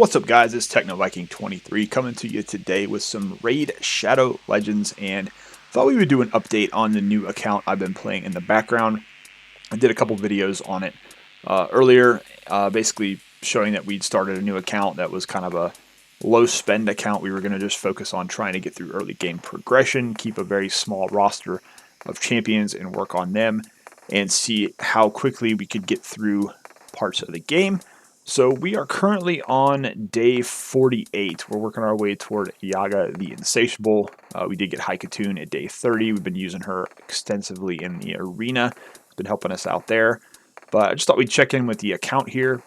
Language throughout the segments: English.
What's up, guys? It's TechnoViking23 coming to you today with some Raid Shadow Legends, and thought we would do an update on the new account I've been playing in the background. I did a couple videos on it earlier, basically showing that we'd started a new account that was kind of a low spend account. We were going to just focus on trying to get through early game progression, keep a very small roster of champions and work on them, and see how quickly we could get through parts of the game. So we are currently on day 48. We're working our way toward Yaga the Insatiable. We did get Haikatun at day 30. We've been using her extensively in the arena. It's been helping us out there. But I just thought we'd check in with the account here,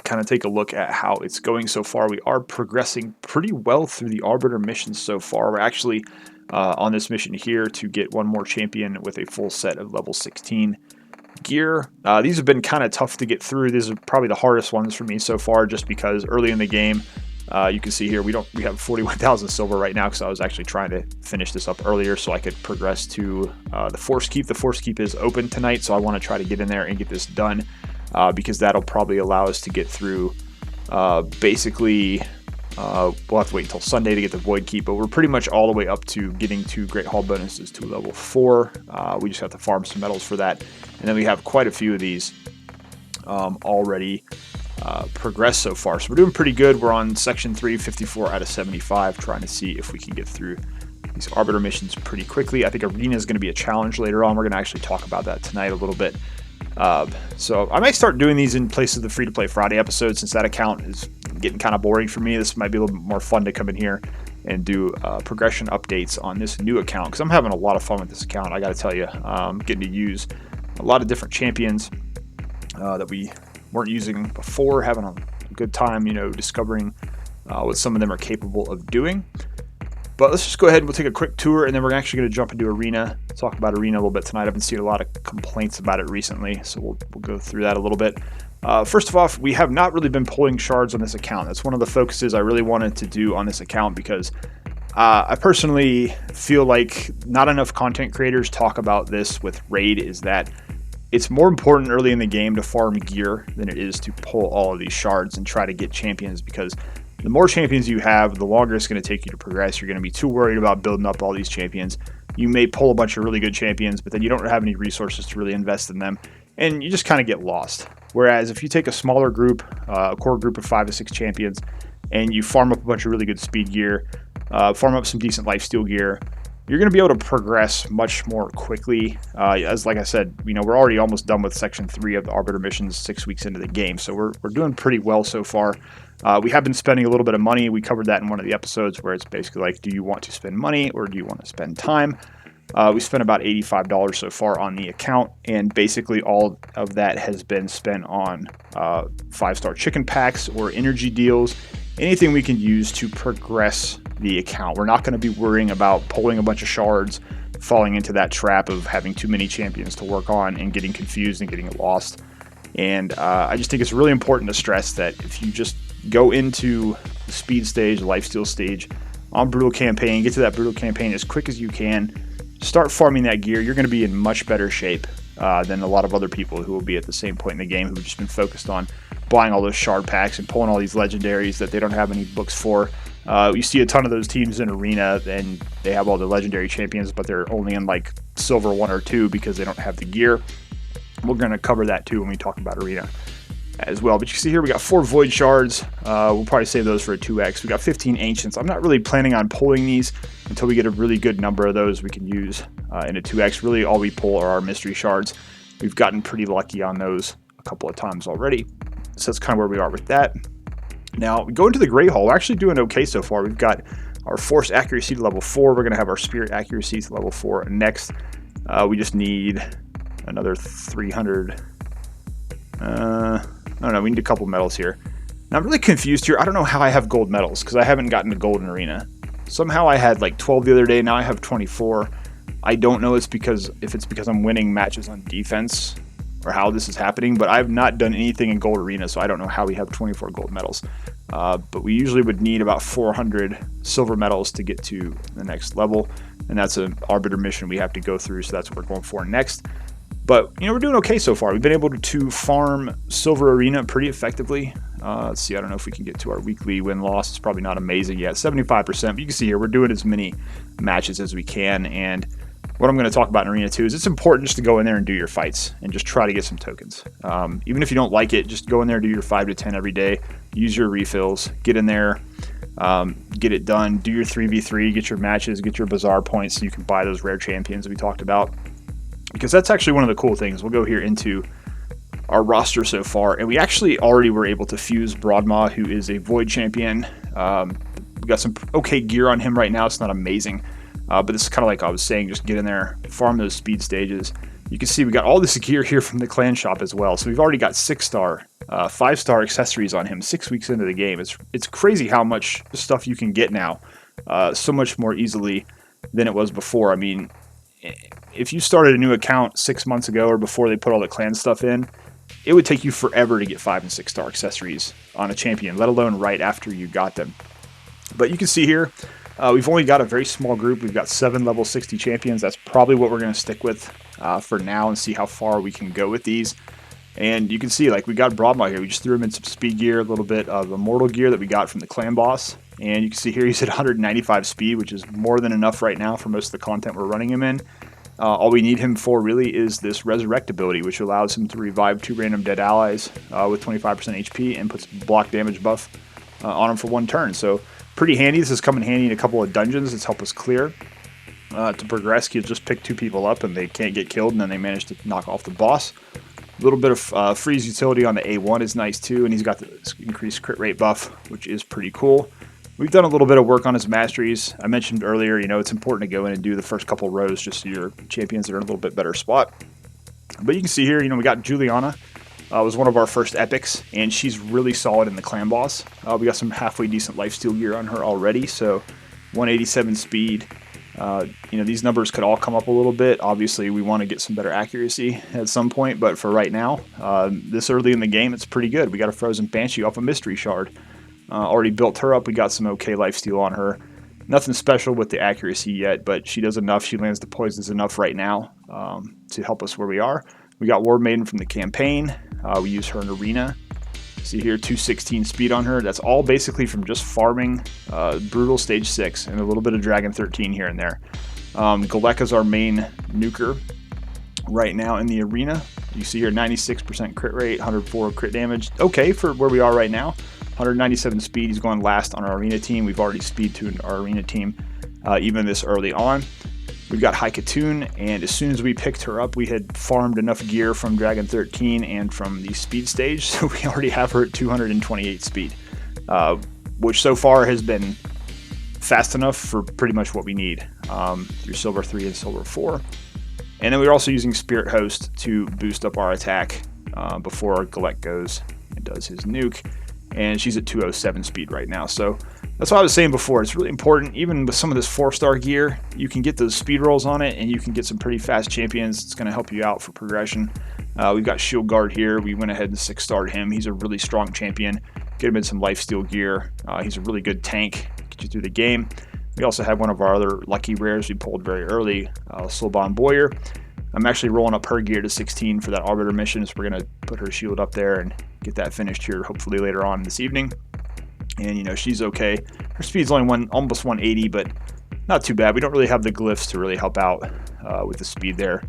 kind of take a look at how it's going so far. We are progressing pretty well through the Arbiter missions so far. We're actually on this mission here to get one more champion with a full set of level 16 gear. These have been kind of tough to get through. These are probably the hardest ones for me so far, just because early in the game, you can see here we have 41,000 silver right now, because I was actually trying to finish this up earlier so I could progress to the Force Keep. The Force Keep is open tonight, so I want to try to get in there and get this done, because that'll probably allow us to get through basically. We'll have to wait until Sunday to get the Void Keep, but we're pretty much all the way up to getting to Great Hall bonuses to level 4. We just have to farm some medals for that. And then we have quite a few of these already progressed so far. So we're doing pretty good. We're on Section 3, 54 out of 75, trying to see if we can get through these Arbiter missions pretty quickly. I think Arena is going to be a challenge later on. We're going to actually talk about that tonight a little bit. So I might start doing these in place of the free-to-play Friday episode, since that account is getting kind of boring for me. This might be a little bit more fun to come in here and do progression updates on this new account, because I'm having a lot of fun with this account. I got to tell you, getting to use a lot of different champions that we weren't using before, having a good time, discovering what some of them are capable of doing. But let's just go ahead and we'll take a quick tour, and then we're actually going to jump into Arena, talk about Arena a little bit tonight. I've been seeing a lot of complaints about it recently, so we'll go through that a little bit. First of all, we have not really been pulling shards on this account. That's one of the focuses I really wanted to do on this account, because I personally feel like not enough content creators talk about this with Raid, is that it's more important early in the game to farm gear than it is to pull all of these shards and try to get champions, because the more champions you have, the longer it's going to take you to progress. You're going to be too worried about building up all these champions. You may pull a bunch of really good champions, but then you don't have any resources to really invest in them, and you just kind of get lost. Whereas if you take a smaller group, a core group of 5 to 6 champions, and you farm up a bunch of really good speed gear, farm up some decent lifesteal gear, you're going to be able to progress much more quickly. As like I said, we're already almost done with Section 3 of the Arbiter missions 6 weeks into the game, so we're doing pretty well so far. We have been spending a little bit of money. We covered that in one of the episodes, where it's basically like, do you want to spend money or do you want to spend time? We spent about $85 so far on the account, and basically all of that has been spent on 5-star chicken packs or energy deals, anything we can use to progress the account. We're not going to be worrying about pulling a bunch of shards, falling into that trap of having too many champions to work on and getting confused and getting lost. And I just think it's really important to stress that if you just go into the speed stage, lifesteal stage on Brutal Campaign, get to that Brutal Campaign as quick as you can, start farming that gear, you're going to be in much better shape than a lot of other people who will be at the same point in the game, who've just been focused on buying all those shard packs and pulling all these legendaries that they don't have any books for. You see a ton of those teams in Arena, and they have all the legendary champions, but they're only in like silver 1 or 2 because they don't have the gear. We're going to cover that too when we talk about Arena as well. But you can see here we got 4 Void Shards. We'll probably save those for a 2x. We got 15 Ancients. I'm not really planning on pulling these until we get a really good number of those we can use in a 2x. Really all we pull are our Mystery Shards. We've gotten pretty lucky on those a couple of times already. So that's kind of where we are with that. Now, we go into the Great Hall. We're actually doing okay so far. We've got our Force Accuracy to level 4. We're going to have our Spirit Accuracy to level 4 next. We just need another 300. I don't know. We need a couple medals here. Now, I'm really confused here. I don't know how I have gold medals, because I haven't gotten to gold in Arena. Somehow I had like 12 the other day. Now I have 24. I don't know if it's because I'm winning matches on defense or how this is happening, but I've not done anything in Gold Arena, so I don't know how we have 24 gold medals. But we usually would need about 400 silver medals to get to the next level, and that's an Arbiter mission we have to go through, so that's what we're going for next. But, we're doing okay so far. We've been able to farm Silver Arena pretty effectively. Let's see, I don't know if we can get to our weekly win-loss. It's probably not amazing yet, 75%, but you can see here we're doing as many matches as we can. And what I'm going to talk about in Arena 2 is it's important just to go in there and do your fights and just try to get some tokens. Even if you don't like it, just go in there, do your 5 to 10 every day, use your refills, get in there, get it done, do your 3v3, get your matches, get your bazaar points so you can buy those rare champions we talked about. Because that's actually one of the cool things. We'll go here into our roster so far, and we actually already were able to fuse Broadmaw, who is a Void champion. We got some okay gear on him right now. It's not amazing. But this is kind of like I was saying, just get in there, farm those speed stages. You can see we got all this gear here from the clan shop as well. So we've already got 6-star, 5-star accessories on him 6 weeks into the game. It's crazy how much stuff you can get now, so much more easily than it was before. I mean, if you started a new account 6 months ago or before they put all the clan stuff in, it would take you forever to get 5- and 6-star accessories on a champion, let alone right after you got them. But you can see here, we've only got a very small group. We've got 7 level 60 champions. That's probably what we're going to stick with for now and see how far we can go with these. And you can see, like, we got Broadmaw here. We just threw him in some speed gear, a little bit of immortal gear that we got from the clan boss. And you can see here he's at 195 speed, which is more than enough right now for most of the content we're running him in. All we need him for really is this resurrect ability, which allows him to revive 2 random dead allies with 25% HP and puts block damage buff on him for 1 turn. So pretty handy. This has come in handy in a couple of dungeons. It's helped us clear. To progress, he'll just pick 2 people up and they can't get killed, and then they manage to knock off the boss. A little bit of freeze utility on the A1 is nice too, and he's got the increased crit rate buff, which is pretty cool. We've done a little bit of work on his masteries. I mentioned earlier, you know, it's important to go in and do the first couple rows just so your champions are in a little bit better spot. But you can see here, you know, we got Juliana. Was one of our first epics, and she's really solid in the clan boss. We got some halfway decent lifesteal gear on her already, so 187 speed. You know, these numbers could all come up a little bit. Obviously, we want to get some better accuracy at some point, but for right now, this early in the game, it's pretty good. We got a Frozen Banshee off a Mystery Shard. Already built her up. We got some okay lifesteal on her. Nothing special with the accuracy yet, but she does enough. She lands the poisons enough right now to help us where we are. We got War Maiden from the campaign. We use her in Arena. See here, 216 speed on her. That's all basically from just farming Brutal Stage 6 and a little bit of Dragon 13 here and there. Galeka's our main nuker right now in the Arena. You see here, 96% crit rate, 104 crit damage. Okay for where we are right now. 197 speed. He's going last on our Arena team. We've already speed tuned our Arena team even this early on. We've got Haikatoon, and as soon as we picked her up, we had farmed enough gear from Dragon 13 and from the speed stage, so we already have her at 228 speed, which so far has been fast enough for pretty much what we need through Silver 3 and Silver 4. And then we're also using Spirit Host to boost up our attack before Galek goes and does his nuke. And she's at 207 speed right now. So that's what I was saying before. It's really important, even with some of this 4-star gear, you can get those speed rolls on it, and you can get some pretty fast champions. It's going to help you out for progression. We've got Shield Guard here. We went ahead and 6-starred him. He's a really strong champion. Get him in some lifesteal gear. He's a really good tank. Get you through the game. We also have one of our other lucky rares we pulled very early, Slowbond Boyer. I'm actually rolling up her gear to 16 for that Arbiter mission, so we're going to put her shield up there and get that finished here hopefully later on this evening. And, you know, she's okay. Her speed's only almost 180, but not too bad. We don't really have the glyphs to really help out with the speed there.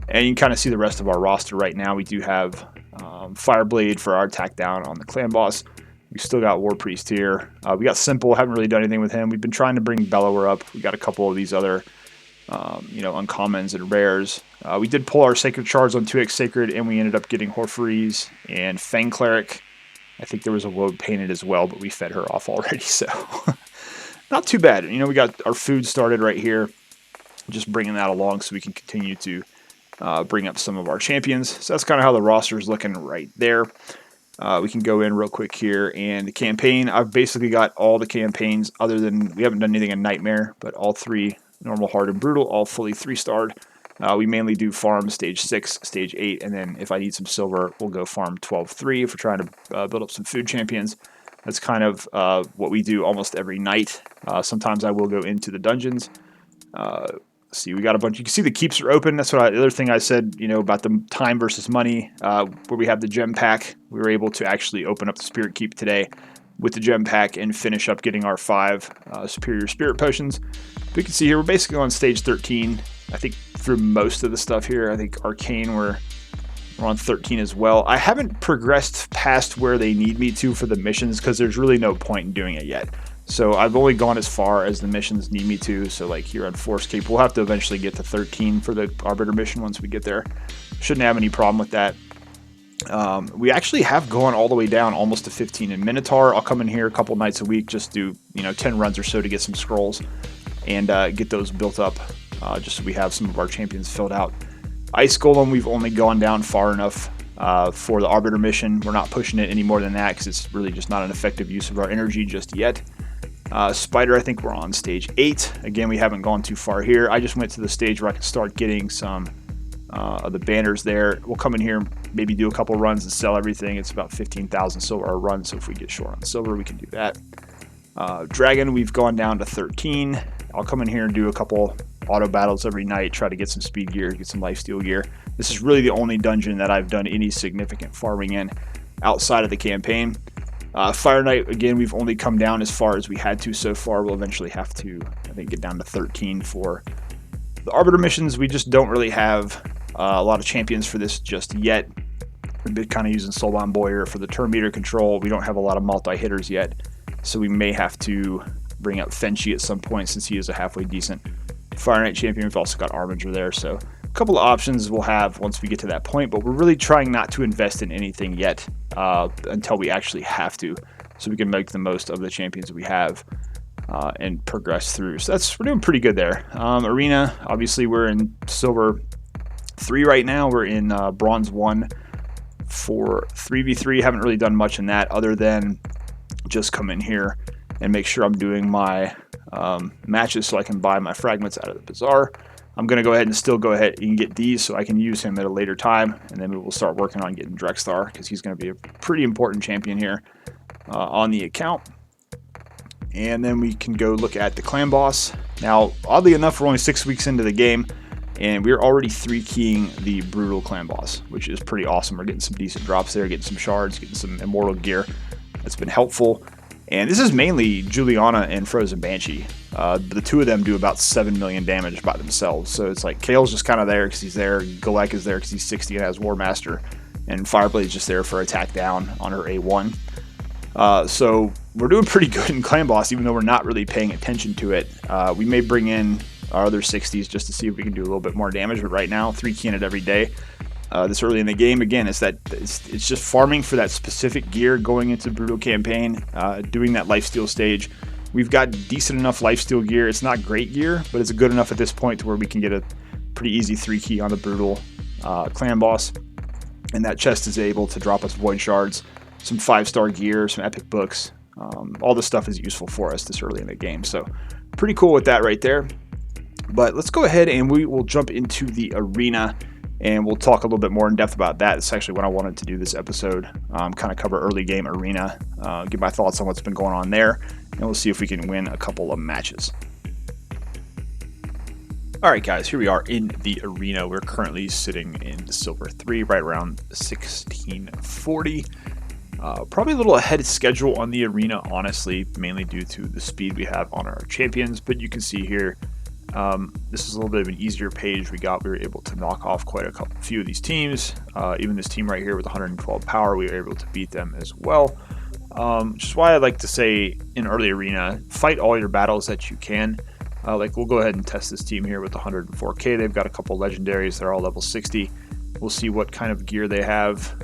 And you can kind of see the rest of our roster right now. We do have Fireblade for our attack down on the clan boss. We still got War Priest here. We got Simple. Haven't really done anything with him. We've been trying to bring Bellower up. We got a couple of these other you know, uncommons and rares. We did pull our Sacred Shards on 2x Sacred, and we ended up getting Horfreeze and Fang Cleric. I think there was a Woad painted as well, but we fed her off already, so not too bad. You know, we got our food started right here, just bringing that along so we can continue to bring up some of our champions. So that's kind of how the roster is looking right there. We can go in real quick here, and the campaign, I've basically got all the campaigns other than, we haven't done anything in Nightmare, but all 3 Normal, Hard, and Brutal, all fully 3-starred. We mainly do farm stage 6, stage 8, and then if I need some silver, we'll go farm 12-3 if we're trying to build up some food champions. That's kind of what we do almost every night. Sometimes I will go into the dungeons. see, we got a bunch. You can see the keeps are open. That's what the other thing I said, you know, about the time versus money, where we have the gem pack. We were able to actually open up the spirit keep today with the gem pack and finish up getting our 5 superior spirit potions. But you can see here we're basically on stage 13. I think through most of the stuff here. I think arcane we're on 13 as well. I haven't progressed past where they need me to for the missions because there's really no point in doing it yet. So I've only gone as far as the missions need me to. So like here on Force Cape, we'll have to eventually get to 13 for the Arbiter mission once we get there. Shouldn't have any problem with that. We actually have gone all the way down almost to 15 in Minotaur. I'll come in here a couple nights a week, just do 10 runs or so to get some scrolls and get those built up, just so we have some of our champions filled out. Ice Golem, we've only gone down far enough for the Arbiter mission. We're not pushing it any more than that because it's really just not an effective use of our energy just yet. Spider, I think we're on stage 8. Again, we haven't gone too far here. I just went to the stage where I can start getting some of the banners there. We'll come in here, maybe do a couple runs and sell everything. It's about 15,000 silver a run, so if we get short on silver, we can do that. Dragon, we've gone down to 13. I'll come in here and do a couple auto battles every night, try to get some speed gear, get some lifesteal gear. This is really the only dungeon that I've done any significant farming in outside of the campaign. Fire Knight, again, we've only come down as far as we had to so far. We'll eventually have to, I think, get down to 13 for the Arbiter missions. We just don't really have a lot of champions for this just yet. We've been kind of using Soulbound Boyer for the turn meter control. We don't have a lot of multi-hitters yet, so we may have to bring up Fenchi at some point since he is a halfway decent Fire Knight champion. We've also got Armiger there, so a couple of options we'll have once we get to that point, but we're really trying not to invest in anything yet until we actually have to, so we can make the most of the champions we have and progress through. So we're doing pretty good there. Arena, obviously we're in silver 3 right now. We're in bronze 1 for 3v3. Haven't really done much in that other than just come in here and make sure I'm doing my matches so I can buy my fragments out of the bazaar. I'm going to go ahead and still go ahead and get these so I can use him at a later time, and then we will start working on getting Drexstar because he's going to be a pretty important champion here on the account. And then we can go look at the clan boss. Now, oddly enough, we're only 6 weeks into the game, and we're already 3-keying the brutal clan boss, which is pretty awesome. We're getting some decent drops there, getting some shards, getting some immortal gear. That's been helpful. And this is mainly Juliana and Frozen Banshee. The two of them do about 7 million damage by themselves. So it's like Kale's just kind of there because he's there. Golek is there because he's 60 and has War Master. And Fireblade's just there for attack down on her A1. So we're doing pretty good in Clan Boss, even though we're not really paying attention to it. We may bring in our other 60s just to see if we can do a little bit more damage. But right now, 3-keying it every day. This early in the game, again, it's just farming for that specific gear going into Brutal Campaign, doing that lifesteal stage. We've got decent enough lifesteal gear. It's not great gear, but it's good enough at this point to where we can get a pretty easy 3-key on the Brutal Clan Boss. And that chest is able to drop us Void Shards, some 5-star gear, some epic books. All this stuff is useful for us this early in the game. So pretty cool with that right there. But let's go ahead and we will jump into the arena. And we'll talk a little bit more in depth about that. It's actually what I wanted to do this episode, kind of cover early game arena, give my thoughts on what's been going on there, and we'll see if we can win a couple of matches. Alright guys, here we are in the arena. We're currently sitting in Silver 3, right around 1640. Probably a little ahead of schedule on the arena, honestly, mainly due to the speed we have on our champions, but you can see here, this is a little bit of an easier page we got. We were able to knock off quite a few of these teams. Even this team right here with 112 power, we were able to beat them as well. Which is why I like to say in early arena, fight all your battles that you can. Like we'll go ahead and test this team here with 104k. They've got a couple legendaries. They're all level 60. We'll see what kind of gear they have.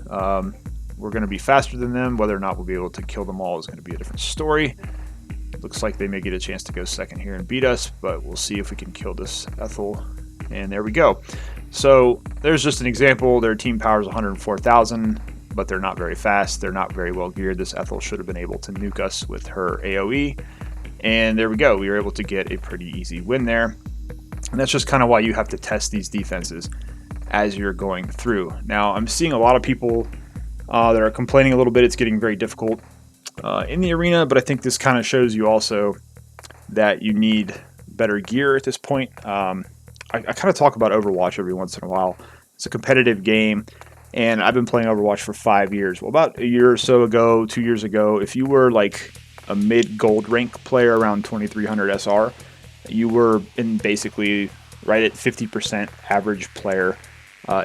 We're going to be faster than them. Whether or not we'll be able to kill them all is going to be a different story. Looks like they may get a chance to go second here and beat us, but we'll see if we can kill this Ethel. And there we go. So there's just an example. Their team power is 104,000, but they're not very fast. They're not very well geared. This Ethel should have been able to nuke us with her AoE. And there we go. We were able to get a pretty easy win there. And that's just kind of why you have to test these defenses as you're going through. Now, I'm seeing a lot of people that are complaining a little bit. It's getting very difficult in the arena, but I think this kind of shows you also that you need better gear at this point. I kind of talk about Overwatch every once in a while. It's a competitive game, and I've been playing Overwatch for 5 years. Well, about a year or so ago, 2 years ago, if you were like a mid-gold rank player around 2300 SR, you were in basically right at 50% average player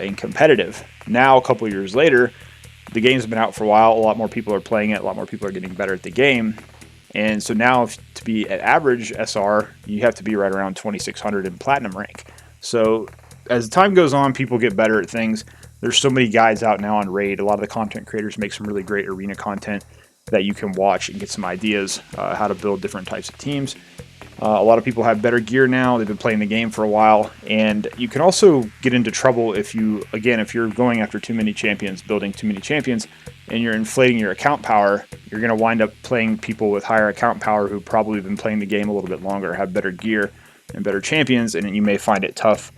in competitive. Now, a couple years later, the game's been out for a while. A lot more people are playing it. A lot more people are getting better at the game. And so now, to be at average SR, you have to be right around 2600 in platinum rank. So as time goes on, people get better at things. There's so many guys out now on Raid. A lot of the content creators make some really great arena content that you can watch and get some ideas how to build different types of teams. A lot of people have better gear now. They've been playing the game for a while, and you can also get into trouble if you're going after too many champions, building too many champions, and you're inflating your account power. You're going to wind up playing people with higher account power who probably have been playing the game a little bit longer, have better gear and better champions, and you may find it tough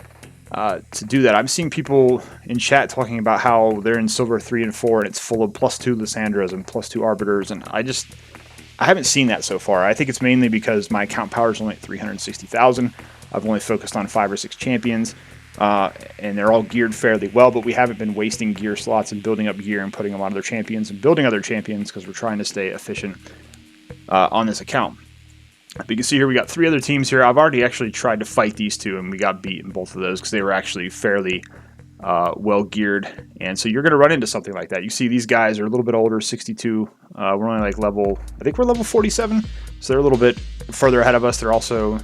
to do that. I'm seeing people in chat talking about how they're in Silver 3 and 4, and it's full of +2 Lissandras and +2 Arbiters, and I haven't seen that so far. I think it's mainly because my account power is only at 360,000. I've only focused on 5 or 6 champions, and they're all geared fairly well, but we haven't been wasting gear slots and building up gear and putting them on other champions and building other champions because we're trying to stay efficient on this account. But you can see here we got 3 other teams here. I've already actually tried to fight these 2, and we got beat in both of those because they were actually fairly well geared. And so you're going to run into something like that. You see these guys are a little bit older, 62. We're only like I think we're level 47, so they're a little bit further ahead of us. They're also a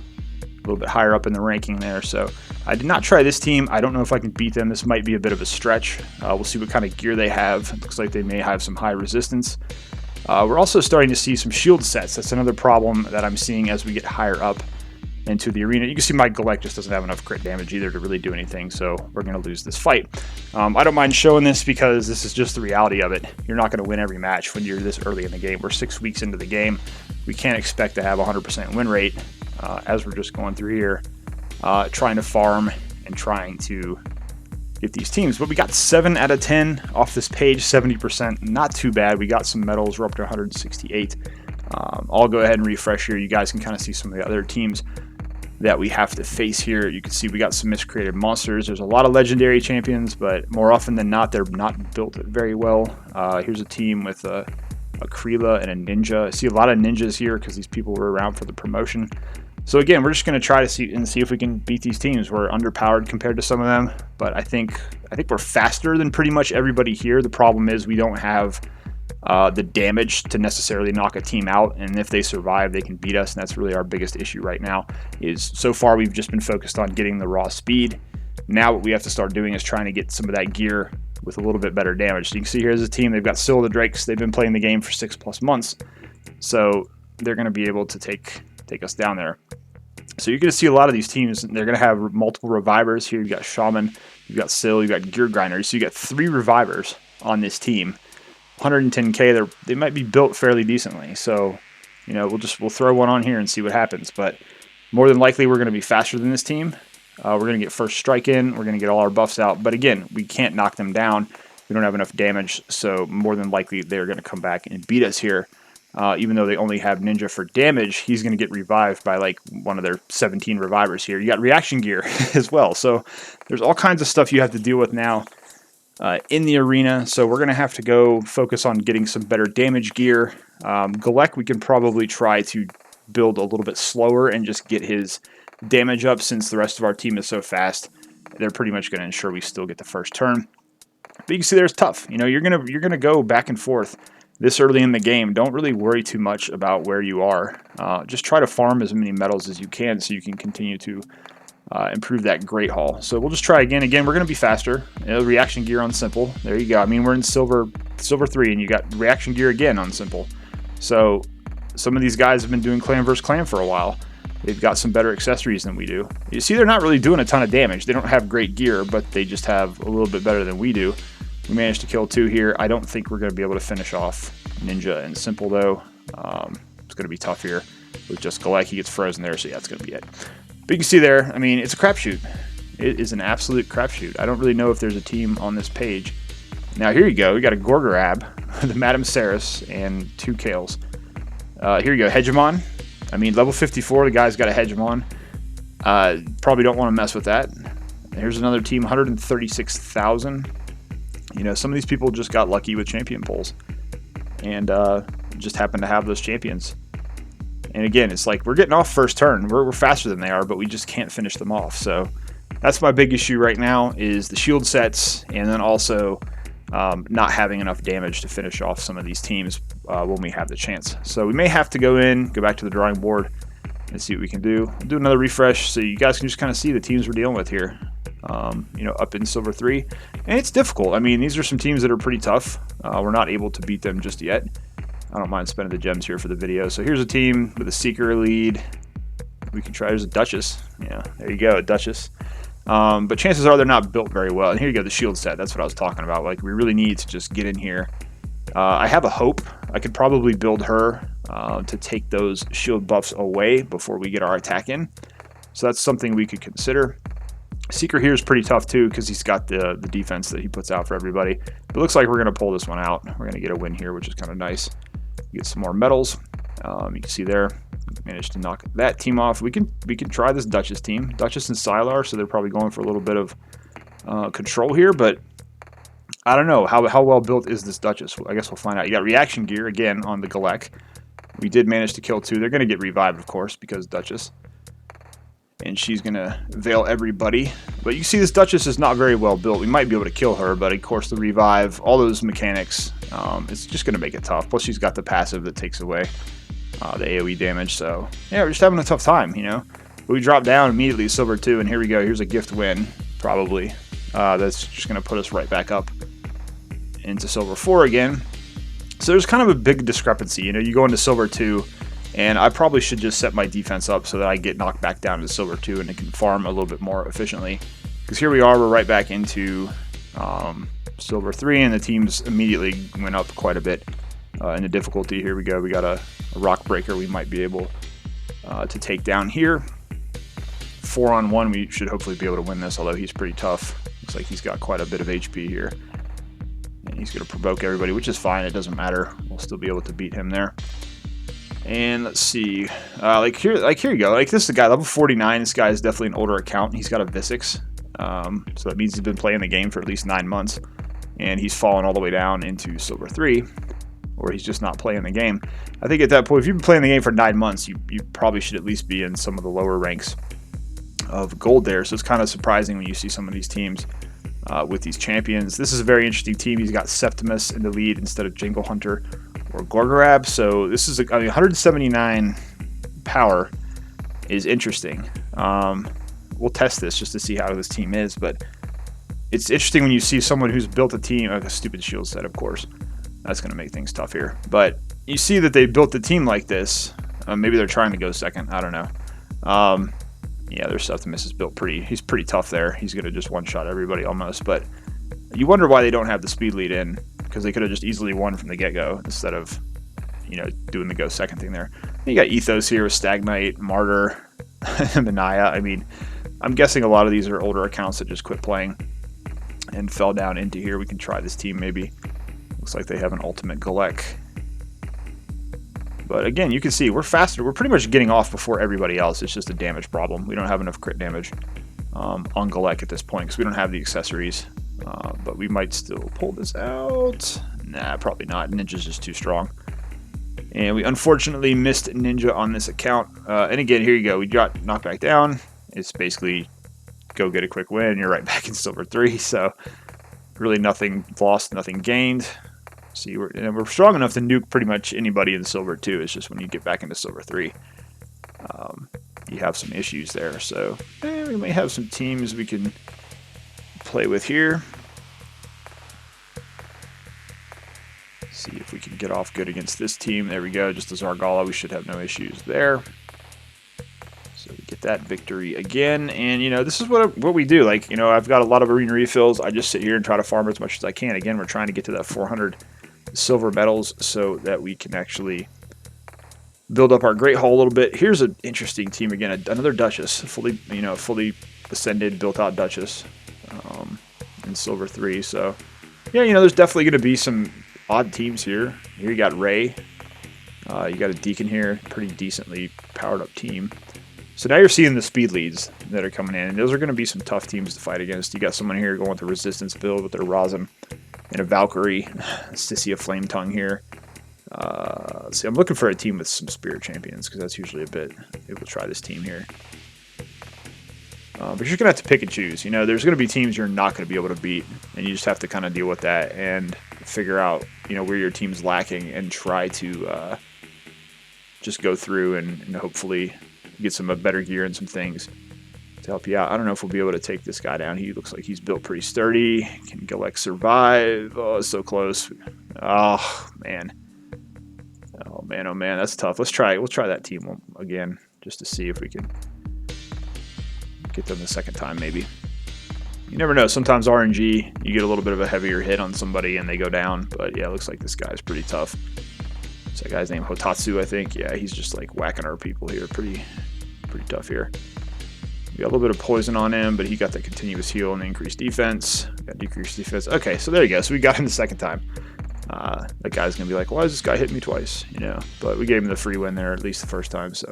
little bit higher up in the ranking there. So I did not try this team. I don't know if I can beat them. This might be a bit of a stretch. We'll see what kind of gear they have. It looks like they may have some high resistance. We're also starting to see some shield sets. That's another problem that I'm seeing as we get higher up into the arena. You can see my Galek just doesn't have enough crit damage either to really do anything, so we're going to lose this fight. I don't mind showing this because this is just the reality of it. You're not going to win every match when you're this early in the game. We're 6 weeks into the game. We can't expect to have a 100% win rate as we're just going through here, trying to farm and trying to get these teams. But we got 7 out of 10 off this page, 70%. Not too bad. We got some medals. We're up to 168. I'll go ahead and refresh here. You guys can kind of see some of the other teams that we have to face here. You can see we got some miscreated monsters. There's a lot of legendary champions, but more often than not, they're not built very well. Here's a team with a Kreela and a Ninja. I see a lot of ninjas here because these people were around for the promotion. So again, we're just going to try to see if we can beat these teams. We're underpowered compared to some of them, but I think we're faster than pretty much everybody here. The problem is we don't have the damage to necessarily knock a team out, and if they survive, they can beat us, and that's really our biggest issue right now. Is so far we've just been focused on getting the raw speed. Now what we have to start doing is trying to get some of that gear with a little bit better damage. So you can see here's a team. They've got Syl the Drakes. They've been playing the game for 6+ months, so they're going to be able to take us down there. So you're going to see a lot of these teams. They're going to have multiple revivers here. You've got Shaman, you've got Syl, you've got Gear Grinders. So you got 3 revivers on this team. 110k. They might be built fairly decently. So, you know, we'll throw one on here and see what happens. But more than likely, we're going to be faster than this team. We're going to get first strike in. We're going to get all our buffs out. But again, we can't knock them down. We don't have enough damage. So more than likely, they're going to come back and beat us here. Even though they only have Ninja for damage, he's going to get revived by like one of their 17 revivers here. You got reaction gear as well. So there's all kinds of stuff you have to deal with now in the arena. So we're going to have to go focus on getting some better damage gear. Galek, we can probably try to build a little bit slower and just get his damage up, since the rest of our team is so fast. They're pretty much going to ensure we still get the first turn. But you can see there's tough. You know, you're gonna go back and forth this early in the game. Don't really worry too much about where you are. Just try to farm as many medals as you can so you can continue to improve that Great Haul. So we'll just try again. Again, we're going to be faster. Reaction gear on simple. There you go. I mean, we're in silver 3, and you got reaction gear again on simple. So some of these guys have been doing clan versus clan for a while. They've got some better accessories than we do. You see, they're not really doing a ton of damage. They don't have great gear, but they just have a little bit better than we do. We managed to kill 2 here. I don't think we're going to be able to finish off Ninja and Simple, though. It's going to be tough here with just Galek. He gets frozen there, so yeah, it's going to be it. But you can see there, I mean, it's a crapshoot. It is an absolute crapshoot. I don't really know if there's a team on this page. Now, here you go. We got a Gorgorab, the Madame Saris, and 2 Kales. Here you go, Hegemon. I mean, level 54, the guy's got a Hegemon. Probably don't want to mess with that. Here's another team, 136,000. You know, some of these people just got lucky with champion pulls and just happened to have those champions. And again, it's like we're getting off first turn. We're faster than they are, but we just can't finish them off. So that's my big issue right now is the shield sets, and then also not having enough damage to finish off some of these teams when we have the chance. So we may have to go back to the drawing board and see what we can do. I'll do another refresh so you guys can just kind of see the teams we're dealing with here. You know, up in Silver 3. And it's difficult. I mean, these are some teams that are pretty tough. We're not able to beat them just yet. I don't mind spending the gems here for the video. So here's a team with a Seeker lead. We can try. There's a Duchess. Yeah, there you go, a Duchess. But chances are they're not built very well. And here you go, the shield set. That's what I was talking about. Like, we really need to just get in here. I have a hope. I could probably build her to take those shield buffs away before we get our attack in. So that's something we could consider. Seeker here is pretty tough too because he's got the defense that he puts out for everybody. It looks like we're going to pull this one out. We're going to get a win here, which is kind of nice. Get some more medals. You can see there, managed to knock that team off. We can try this Duchess team. Duchess and Sylar, so they're probably going for a little bit of control here, but I don't know. How well built is this Duchess? I guess we'll find out. You got reaction gear again on the Galek. We did manage to kill 2. They're going to get revived, of course, because Duchess. And she's going to veil everybody. But you see this Duchess is not very well built. We might be able to kill her, but of course the revive, all those mechanics, it's just going to make it tough. Plus she's got the passive that takes away the AoE damage. So yeah, we're just having a tough time, you know. But we drop down immediately, Silver 2, and here we go. Here's a gift win, probably. That's just going to put us right back up into Silver 4 again. So there's kind of a big discrepancy. You know, you go into Silver 2, and I probably should just set my defense up so that I get knocked back down to Silver 2 and it can farm a little bit more efficiently. Because here we are, we're right back into Silver 3, and the teams immediately went up quite a bit in the difficulty. Here we go, we got a rock breaker we might be able to take down here. 4-on-1, we should hopefully be able to win this, although he's pretty tough. Looks like he's got quite a bit of HP here. And he's going to provoke everybody, which is fine, it doesn't matter. We'll still be able to beat him there. And let's see, like here you go. Like this is a guy level 49. This guy is definitely an older account. He's got a Visix, so that means he's been playing the game for at least 9 months, and he's fallen all the way down into Silver 3, or he's just not playing the game. I think at that point, if you've been playing the game for 9 months, you probably should at least be in some of the lower ranks of gold there. So it's kind of surprising when you see some of these teams with these champions. This is a very interesting team. He's got Septimus in the lead instead of Jingle Hunter or Gorgorab. So this is, I mean, 179 power is interesting. We'll test this just to see how this team is, but it's interesting when you see someone who's built a team, like a stupid shield set, of course. That's going to make things tough here. But you see that they built a team like this. Maybe they're trying to go second. I don't know. Yeah, their Septimus is built he's pretty tough there. He's going to just one-shot everybody almost. But you wonder why they don't have the speed lead in, because they could have just easily won from the get-go instead of, you know, doing the go second thing there. You got Ethos here with Stagnite, Martyr, Manaya. I mean, I'm guessing a lot of these are older accounts that just quit playing and fell down into here. We can try this team maybe. Looks like they have an ultimate Galek. But again, you can see we're faster. We're pretty much getting off before everybody else. It's just a damage problem. We don't have enough crit damage on Galek at this point because we don't have the accessories. But we might still pull this out. Nah, probably not. Ninja's just too strong. And we unfortunately missed Ninja on this account. And again, here you go. We got knocked back down. It's basically go get a quick win. You're right back in Silver 3. So really nothing lost, nothing gained. See, we're strong enough to nuke pretty much anybody in Silver 2. It's just when you get back into Silver 3, you have some issues there. So we may have some teams we can play with here. See if we can get off good against this team. There we go. Just a Zargala. We should have no issues there. So we get that victory again. And, you know, this is what we do. Like, you know, I've got a lot of arena refills. I just sit here and try to farm as much as I can. Again, we're trying to get to that 400 silver medals so that we can actually build up our Great Hall a little bit. Here's an interesting team again. Another Duchess. Fully ascended, built-out Duchess in Silver 3. So, yeah, you know, there's definitely going to be some odd teams here. Here you got Ray. You got a Deacon here. Pretty decently powered up team. So now you're seeing the speed leads that are coming in. And those are going to be some tough teams to fight against. You got someone here going with a resistance build with their Rosin and a Valkyrie. Sissy a Flame Tongue here. See, I'm looking for a team with some Spirit Champions because that's usually a bit able to try this team here. But you're going to have to pick and choose. You know, there's going to be teams you're not going to be able to beat, and you just have to kind of deal with that and figure out, you know, where your team's lacking and try to just go through and hopefully get some better gear and some things to help you out. I don't know if we'll be able to take this guy down. He looks like he's built pretty sturdy. Can Galek survive? Oh, it's so close. Oh, man. Oh, man, oh, man. That's tough. Let's try. We'll try that team again just to see if we can get them the second time, maybe. You never know. Sometimes RNG, you get a little bit of a heavier hit on somebody and they go down. But yeah, it looks like this guy's pretty tough. What's that guy's name? Hotatsu, I think. Yeah, he's just like whacking our people here. Pretty tough here. We got a little bit of poison on him, but he got the continuous heal and the increased defense. Got decreased defense. Okay, so there you go. So we got him the second time. That guy's going to be like, why is this guy hitting me twice? You know, but we gave him the free win there, at least the first time, so.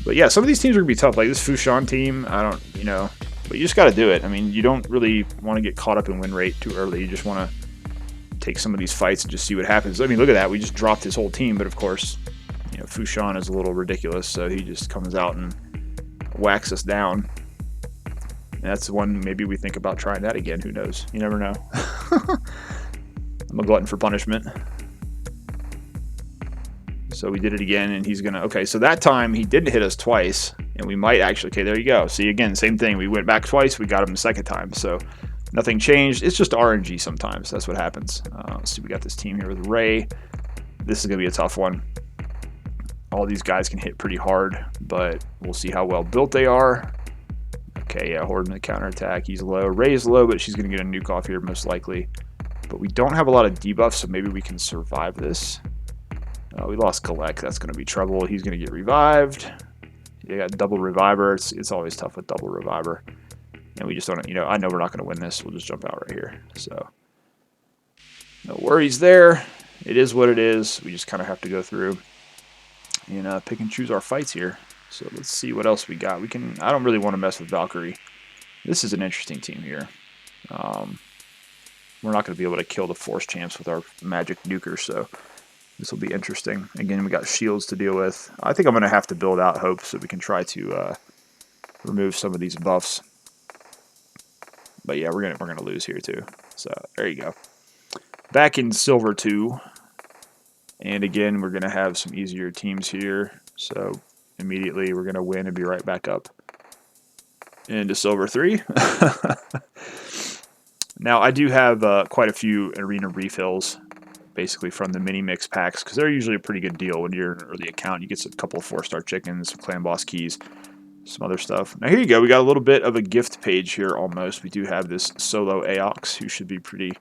But yeah, some of these teams are going to be tough. Like this Fushan team, I don't, you know, but you just got to do it. I mean, you don't really want to get caught up in win rate too early. You just want to take some of these fights and just see what happens. I mean, look at that. We just dropped his whole team, but of course, you know, Fushan is a little ridiculous, so he just comes out and whacks us down. And that's the one maybe we think about trying that again. Who knows? You never know. I'm a glutton for punishment. So we did it again, and he's gonna, okay, so that time he didn't hit us twice, and we might actually, okay, there you go. See, again, same thing. We went back twice, we got him the second time, so nothing changed. It's just RNG sometimes. That's what happens. Let's see, we got this team here with Ray. This is gonna be a tough one. All these guys can hit pretty hard, but we'll see how well built they are. Okay, yeah, Horde in the counterattack. He's low. Ray's low, but she's gonna get a nuke off here most likely. But we don't have a lot of debuffs, so maybe we can survive this. We lost Galek. That's going to be trouble. He's going to get revived. You got double reviver. It's always tough with double reviver. And we just don't, you know, I know we're not going to win this. We'll just jump out right here. So, no worries there. It is what it is. We just kind of have to go through and pick and choose our fights here. So, let's see what else we got. I don't really want to mess with Valkyrie. This is an interesting team here. We're not going to be able to kill the Force Champs with our magic nuker, so this will be interesting. Again, we got shields to deal with. I think I'm going to have to build out Hope so we can try to remove some of these buffs. But yeah, we're gonna lose here too. So there you go. Back in Silver 2. And again, we're going to have some easier teams here. So immediately we're going to win and be right back up into Silver 3. Now, I do have quite a few arena refills, basically from the mini mix packs, because they're usually a pretty good deal when you're in an early account. You get a couple of 4-star chickens, some clan boss keys, some other stuff. Now, here you go. We got a little bit of a gift page here almost. We do have this solo Aox, who should be pretty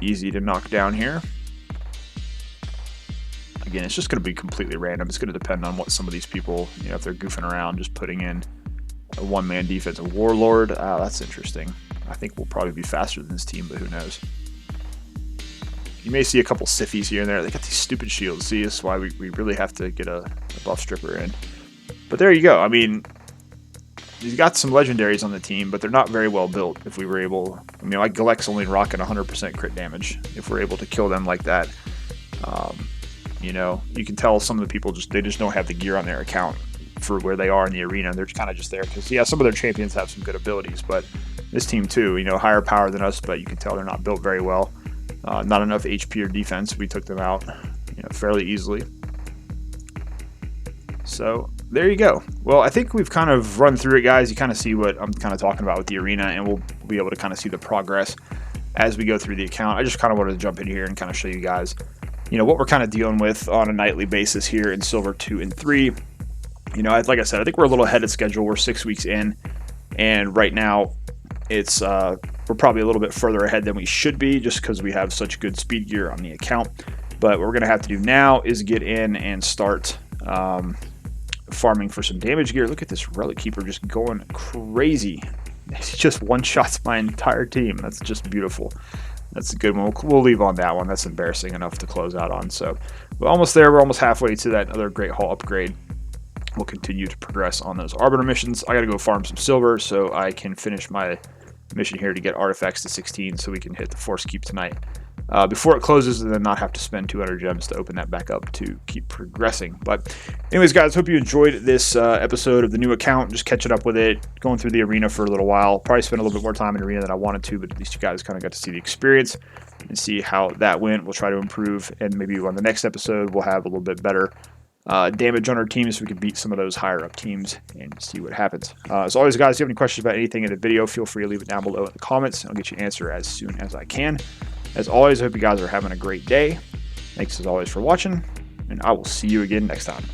easy to knock down here. Again, it's just going to be completely random. It's going to depend on what some of these people, you know, if they're goofing around, just putting in a one-man defensive warlord. That's interesting. I think we'll probably be faster than this team, but who knows. You may see a couple siffies here and there. They got these stupid shields. See, that's why we really have to get a buff stripper in. But there you go. I mean, he's got some legendaries on the team, but they're not very well built. If we were able, I mean, like Galek's only rocking 100% crit damage. If we're able to kill them like that, you know, you can tell some of the people they just don't have the gear on their account for where they are in the arena. They're kind of just there because, yeah, some of their champions have some good abilities, but this team too, you know, higher power than us, but you can tell they're not built very well. Not enough HP or defense. We took them out, you know, fairly easily. So there you go. Well, I think we've kind of run through it, guys. You kind of see what I'm kind of talking about with the arena, and we'll be able to kind of see the progress as we go through the account. I just kind of wanted to jump in here and kind of show you guys, you know, what we're kind of dealing with on a nightly basis here in Silver 2 and 3. You know, like I said, I think we're a little ahead of schedule. We're 6 weeks in, and right now it's we're probably a little bit further ahead than we should be just because we have such good speed gear on the account. But what we're going to have to do now is get in and start farming for some damage gear. Look at this Relic Keeper just going crazy. He just one-shots my entire team. That's just beautiful. That's a good one. We'll leave on that one. That's embarrassing enough to close out on. So we're almost there. We're almost halfway to that other Great Hall upgrade. we'll continue to progress on those Arbiter missions. I gotta go farm some silver so I can finish my mission here to get artifacts to 16 so we can hit the Force Keep tonight before it closes, and then not have to spend 200 gems to open that back up to keep progressing. But anyways, guys, hope you enjoyed this episode of the new account, just catching up with it, going through the arena for a little while. Probably spent a little bit more time in arena than I wanted to, but at least you guys kind of got to see the experience and see how that went. We'll try to improve, and maybe on the next episode we'll have a little bit better damage on our teams so we can beat some of those higher up teams and see what happens. As always, guys, if you have any questions about anything in the video, feel free to leave it down below in the comments, and I'll get you an answer as soon as I can. As always, I hope you guys are having a great day. Thanks as always for watching, and I will see you again next time.